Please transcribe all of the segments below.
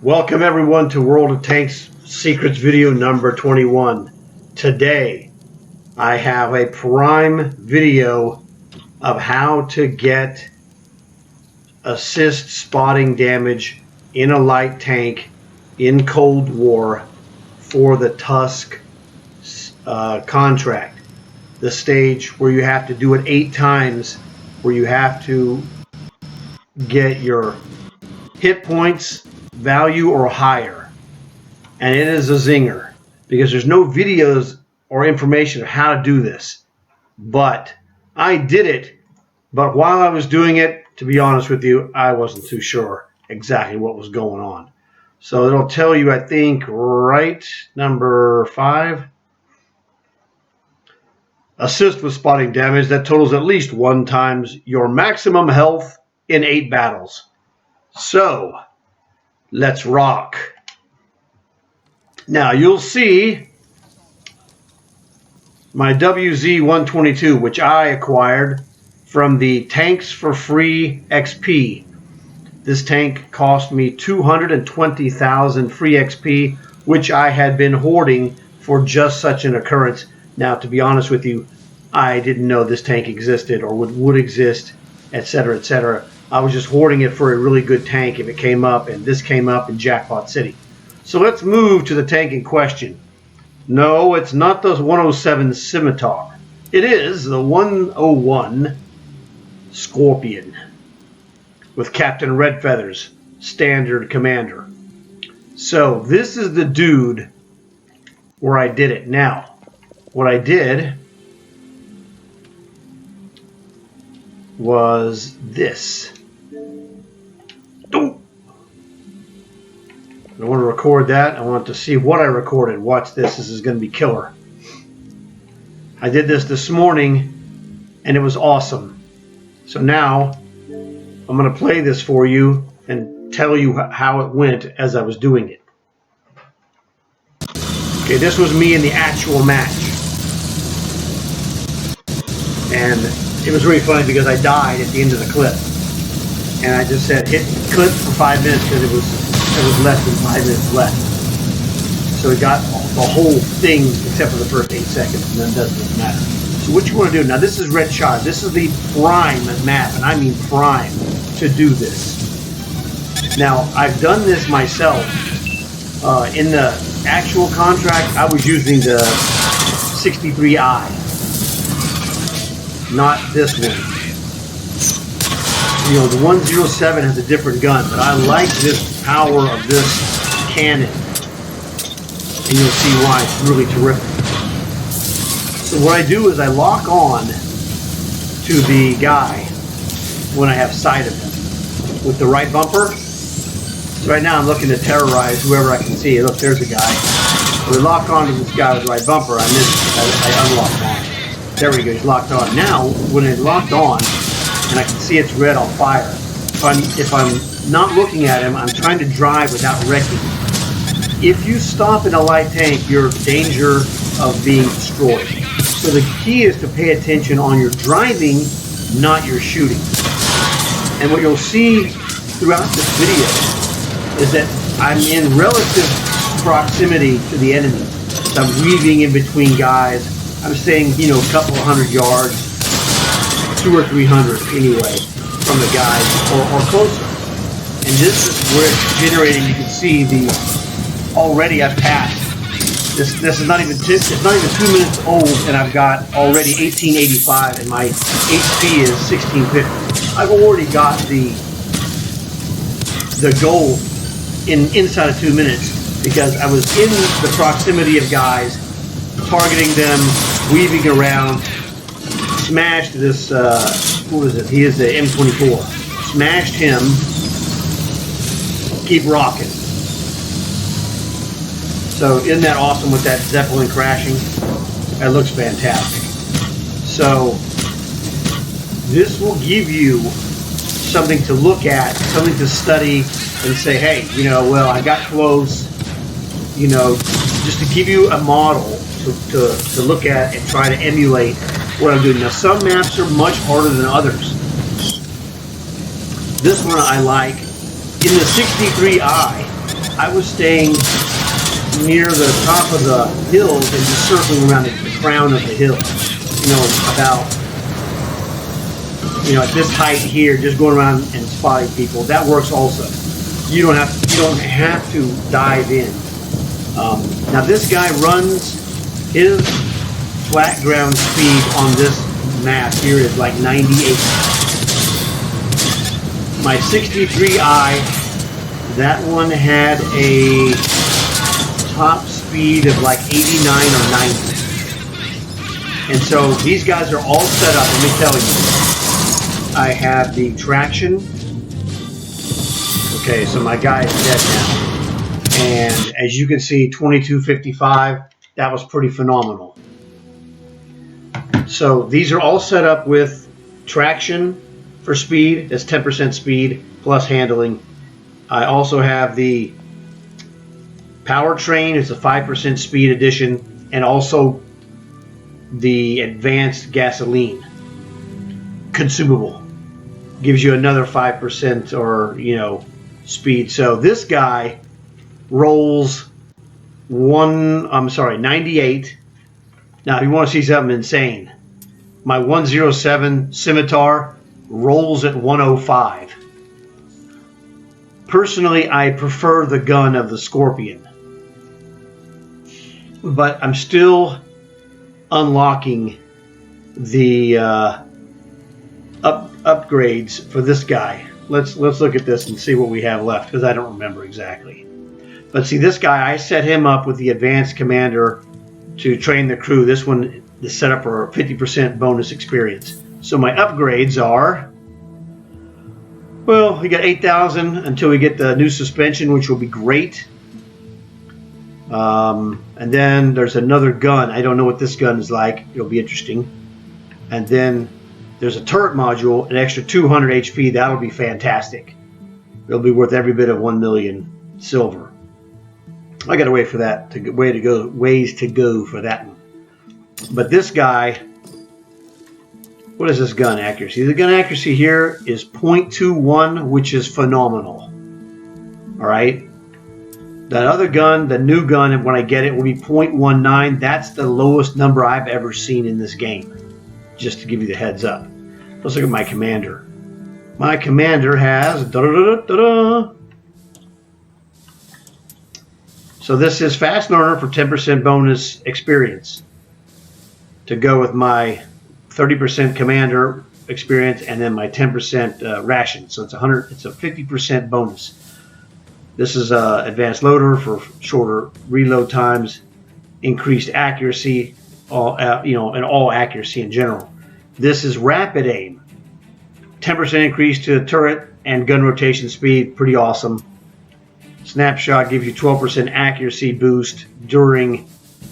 Welcome everyone to World of Tanks Secrets video number 21. Today I have a prime video of how to get assist spotting damage in a light tank in Cold War for the Tusk contract. The stage where you have to do it 8 times, where you have to get your hit points value or higher, and it is a zinger because there's no videos or information of how to do this, but I did it. But while I was doing it, to be honest with you, I wasn't too sure exactly what was going on. So it'll tell you, I think, right, number 5, assist with spotting damage that totals at least 1 times your maximum health in 8 battles. So let's rock. Now you'll see my WZ-122, which I acquired from the Tanks for Free XP. This tank cost me 220,000 free XP, which I had been hoarding for just such an occurrence. Now, to be honest with you, I didn't know this tank existed or would exist, etc., etc. I was just hoarding it for a really good tank if it came up, and this came up in Jackpot City. So let's move to the tank in question. No, it's not the 107 Scimitar. It is the 101 Scorpion with Captain Red Feathers, standard commander. So this is the dude where I did it. Now, what I did was this. Oh. I want to record that. I want to see what I recorded. Watch this. This is going to be killer. I did this morning, and it was awesome. So now I'm going to play this for you and tell you how it went as I was doing it. Okay, this was me in the actual match. And it was really funny because I died at the end of the clip. And I just said hit clip for 5 minutes because it was less than 5 minutes left. So it got the whole thing except for the first 8 seconds, and then it doesn't matter. So what you want to do, now this is Red Shot. This is the prime map, and I mean prime, to do this. Now, I've done this myself. In the actual contract, I was using the 63i. Not this one. You know, the 107 has a different gun, but I like this power of this cannon. And you'll see why it's really terrific. So what I do is I lock on to the guy when I have sight of him with the right bumper. So right now I'm looking to terrorize whoever I can see. Look, there's a guy. So we lock on to this guy with the right bumper. I unlocked on. There we go, he's locked on. Now, when it's locked on, and I can see it's red, I'll fire. If I'm not looking at him, I'm trying to drive without wrecking him. If you stop in a light tank, you're in danger of being destroyed. So the key is to pay attention on your driving, not your shooting. And what you'll see throughout this video is that I'm in relative proximity to the enemy. So I'm weaving in between guys. I'm staying, you know, a couple of 100 yards, 200 or 300 anyway, from the guys, or closer. And this is where it's generating. You can see the already I've passed. This is not even it's not even 2 minutes old, and I've got already 1885, and my HP is 1650. I've already got the goal inside of 2 minutes because I was in the proximity of guys, targeting them, weaving around. Smashed this, what is it? He is the M24. Smashed him. Keep rocking. So isn't that awesome with that Zeppelin crashing? That looks fantastic. So this will give you something to look at, something to study, and say, hey, you know, well, I got close, you know, just to give you a model to look at and try to emulate what I'm doing. Now, some maps are much harder than others. This one I like. In the 63i, I was staying near the top of the hills and just circling around the crown of the hill. You know, about, you know, at this height here, just going around and spotting people. That works also. You don't have to dive in. Now this guy runs his flat ground speed on this map here is like 98. My 63i, that one had a top speed of like 89 or 90. And so these guys are all set up. Let me tell you. I have the traction. Okay, so my guy is dead now. And as you can see, 2255, that was pretty phenomenal. So these are all set up with traction for speed. That's 10% speed plus handling. I also have the powertrain. It's a 5% speed addition, and also the advanced gasoline consumable gives you another 5% or, you know, speed. So this guy rolls 98. Now, if you want to see something insane, my 107 Scimitar rolls at 105. Personally, I prefer the gun of the Scorpion, but I'm still unlocking the upgrades for this guy. Let's look at this and see what we have left, because I don't remember exactly. But see, this guy, I set him up with the advanced commander to train the crew. This one is set up for 50% bonus experience. So my upgrades are, well, we got 8,000 until we get the new suspension, which will be great. And then there's another gun. I don't know what this gun is like. It'll be interesting. And then there's a turret module, an extra 200 HP. That'll be fantastic. It'll be worth every bit of 1 million silver. I got to wait for that. Ways to go for that one. But this guy, what is this gun accuracy? The gun accuracy here is 0.21, which is phenomenal. All right. That other gun, the new gun, and when I get it, will be 0.19. That's the lowest number I've ever seen in this game. Just to give you the heads up. Let's look at my commander. My commander has So this is Fast Learner for 10% bonus experience to go with my 30% commander experience and then my 10% ration. So it's 100. It's a 50% bonus. This is advanced loader for shorter reload times, increased accuracy, and all accuracy in general. This is rapid aim, 10% increase to the turret and gun rotation speed. Pretty awesome. Snapshot gives you 12% accuracy boost during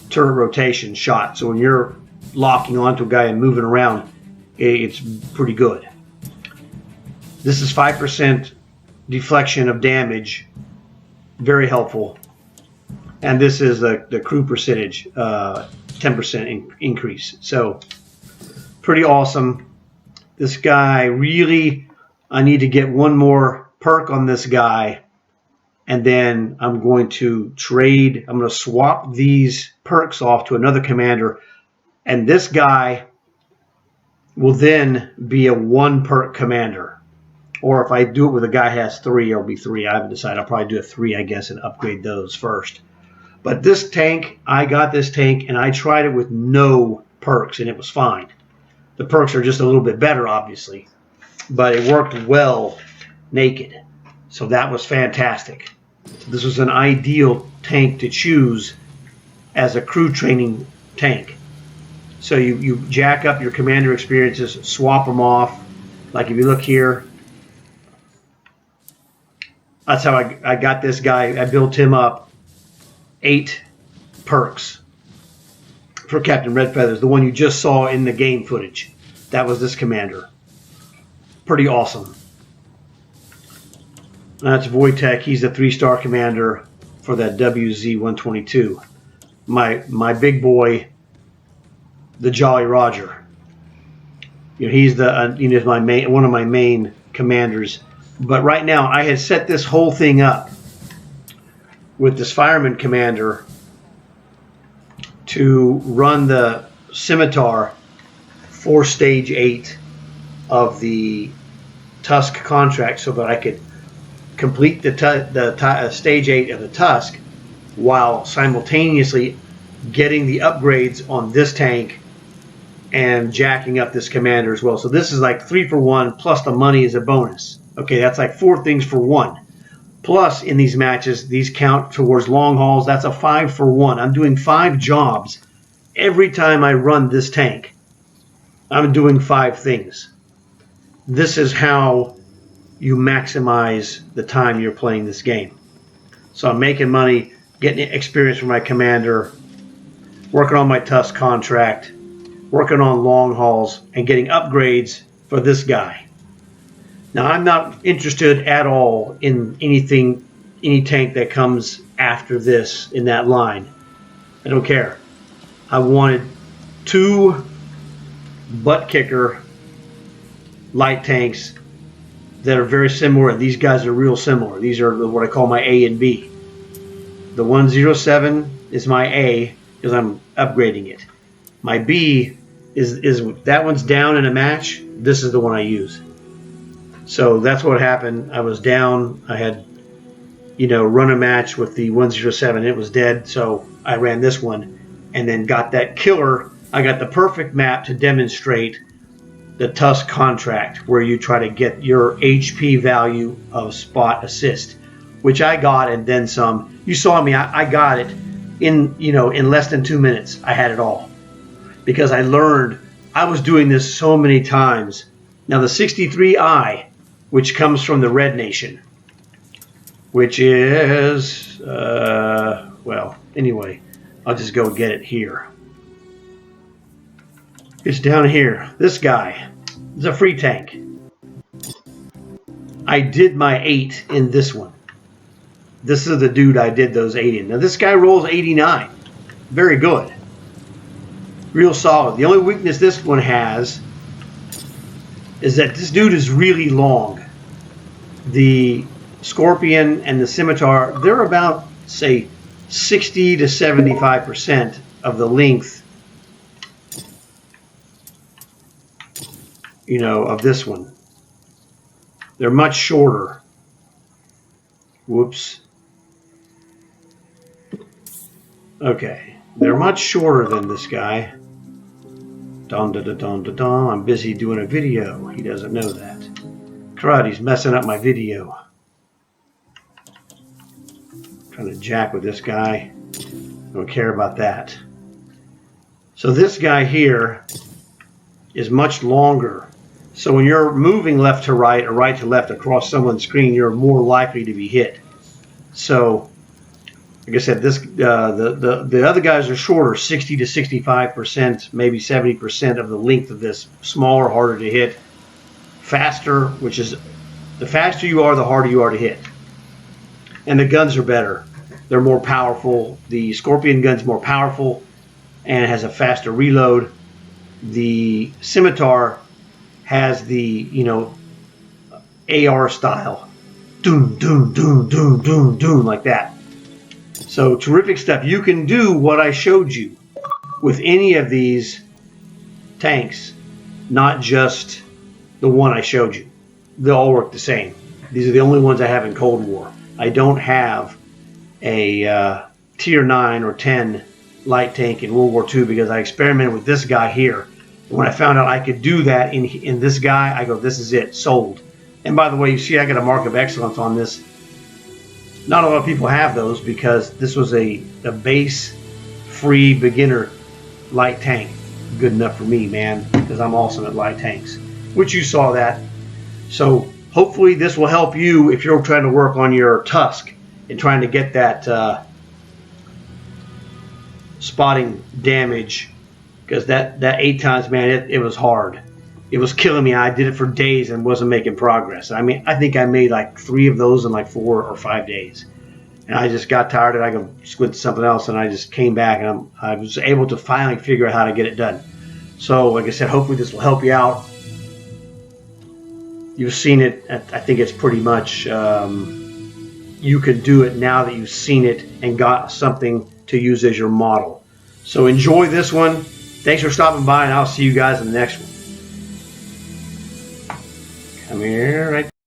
turret rotation shot. So when you're locking onto a guy and moving around, it's pretty good. This is 5% deflection of damage. Very helpful. And this is the crew percentage, 10% increase. So pretty awesome. This guy really, I need to get one more perk on this guy. And then I'm going to trade. I'm going to swap these perks off to another commander. And this guy will then be a 1 perk commander. Or if I do it with a guy who has 3, it'll be 3. I haven't decided. I'll probably do a 3, I guess, and upgrade those first. But this tank, I got this tank, and I tried it with no perks, and it was fine. The perks are just a little bit better, obviously. But it worked well naked. So that was fantastic. So this was an ideal tank to choose as a crew training tank. So you jack up your commander experiences, swap them off. Like if you look here, that's how I got this guy. I built him up. 8 perks for Captain Red Feathers, the one you just saw in the game footage. That was this commander. Pretty awesome. That's Wojtek. He's the 3-star commander for that WZ-122. My big boy, the Jolly Roger. He's the one of my main commanders. But right now, I had set this whole thing up with this fireman commander to run the scimitar for stage 8 of the Tusk contract so that I could complete the stage 8 of the Tusk while simultaneously getting the upgrades on this tank and jacking up this commander as well. So this is like 3 for 1 plus the money is a bonus. Okay, that's like 4 things for 1. Plus in these matches, these count towards long hauls. That's a 5 for 1. I'm doing 5 jobs every time I run this tank. I'm doing 5 things. This is how you maximize the time you're playing this game. So I'm making money, getting experience for my commander, working on my Tusk contract, working on long hauls, and getting upgrades for this guy. Now I'm not interested at all in any tank that comes after this in that line. I don't care. I wanted 2 butt kicker light tanks that are very similar, and these guys are real similar. These are what I call my A and B. The 107 is my A because I'm upgrading it. My B is that one's down in a match. This is the one I use. So that's what happened. I was down. I had, run a match with the 107. It was dead, so I ran this one and then got that killer. I got the perfect map to demonstrate the Tusk contract, where you try to get your HP value of spot assist, which I got and then some. You saw me. I got it in less than 2 minutes. I had it all because I learned. I was doing this so many times. Now the 63i, which comes from the Red Nation, which is well, anyway, I'll just go get it here. It's down here. This guy is a free tank. I did my 8 in this one. This is the dude I did those 8 in. Now this guy rolls 89. Very good. Real solid. The only weakness this one has is that this dude is really long. The Scorpion and the Scimitar, they're about, say, 60 to 75% of the length of this one. They're much shorter. Whoops. Okay. They're much shorter than this guy. Dun, dun, dun, dun, dun, dun. I'm busy doing a video. He doesn't know that. Crud, he's messing up my video. Trying to jack with this guy. Don't care about that. So this guy here is much longer. So when you're moving left to right or right to left across someone's screen, you're more likely to be hit. So, like I said, this the other guys are shorter, 60 to 65%, maybe 70% of the length of this. Smaller, harder to hit. Faster, which is the faster you are, the harder you are to hit. And the guns are better. They're more powerful. The Scorpion gun's more powerful and it has a faster reload. The Scimitar has the, AR style. Doom, doom, doom, doom, doom, doom, like that. So terrific stuff. You can do what I showed you with any of these tanks, not just the one I showed you. They all work the same. These are the only ones I have in Cold War. I don't have a tier 9 or 10 light tank in World War II because I experimented with this guy here. When I found out I could do that in this guy, I go, this is it, sold. And by the way, you see I got a mark of excellence on this. Not a lot of people have those because this was a base free beginner light tank. Good enough for me, man, because I'm awesome at light tanks, which you saw that. So hopefully this will help you if you're trying to work on your Tusk and trying to get that spotting damage. Because that 8 times, man, it was hard. It was killing me. I did it for days and wasn't making progress. I mean, I think I made like 3 of those in like 4 or 5 days. And I just got tired of it. I go switch to something else, and I just came back, and I was able to finally figure out how to get it done. So, like I said, hopefully this will help you out. You've seen it. I think it's pretty much you can do it now that you've seen it and got something to use as your model. So enjoy this one. Thanks for stopping by, and I'll see you guys in the next one. Come here, right